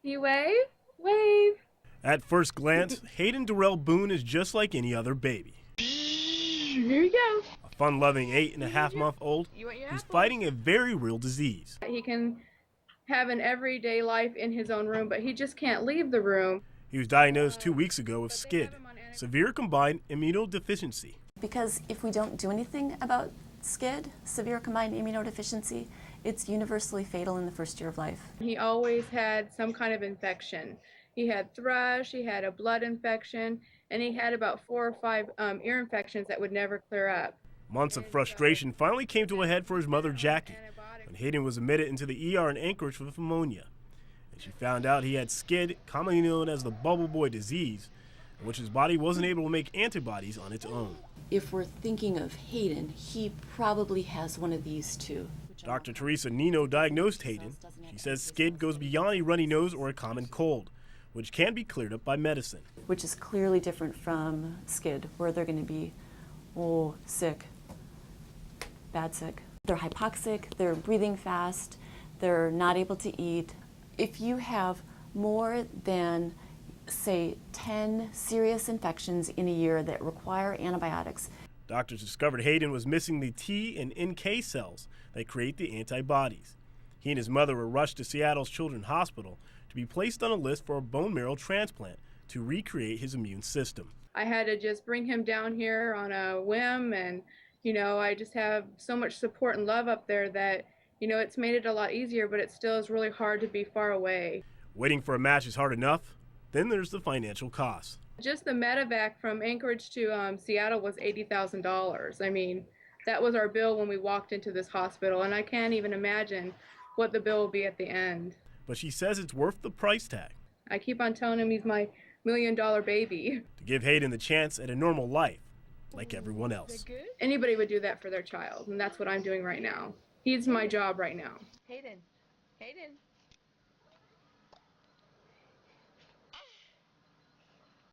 You wave? Wave. At first glance, Hayden Darrell Boone is just like any other baby. Here you go. A fun-loving 8.5-month-old who's fighting a very real disease. He can have an everyday life in his own room, but he just can't leave the room. He was diagnosed 2 weeks ago with SCID, severe combined immunodeficiency. Because if we don't do anything about SCID, severe combined immunodeficiency, it's universally fatal in the first year of life. He always had some kind of infection. He had thrush, he had a blood infection, and he had about 4 or 5 ear infections that would never clear up. Months of frustration finally came to a head for his mother, Jackie, when Hayden was admitted into the ER in Anchorage with pneumonia. And she found out he had SCID, commonly known as the bubble boy disease, in which his body wasn't able to make antibodies on its own. If we're thinking of Hayden, he probably has one of these too. Dr. Teresa Nino diagnosed Hayden. She says SCID goes beyond a runny nose or a common cold, which can be cleared up by medicine. Which is clearly different from SCID, where they're going to be, sick, bad sick. They're hypoxic, they're breathing fast, they're not able to eat. If you have more than, say, 10 serious infections in a year that require antibiotics. Doctors discovered Hayden was missing the T and NK cells that create the antibodies. He and his mother were rushed to Seattle's Children's Hospital to be placed on a list for a bone marrow transplant to recreate his immune system. I had to just bring him down here on a whim, and I just have so much support and love up there that it's made it a lot easier, but it still is really hard to be far away. Waiting for a match is hard enough. Then there's the financial cost. Just the medevac from Anchorage to Seattle was $80,000. I mean, that was our bill when we walked into this hospital, and I can't even imagine what the bill will be at the end. But she says it's worth the price tag. I keep on telling him he's my $1 million baby. To give Hayden the chance at a normal life, like everyone else. Anybody would do that for their child, and that's what I'm doing right now. He's my job right now. Hayden. Hayden.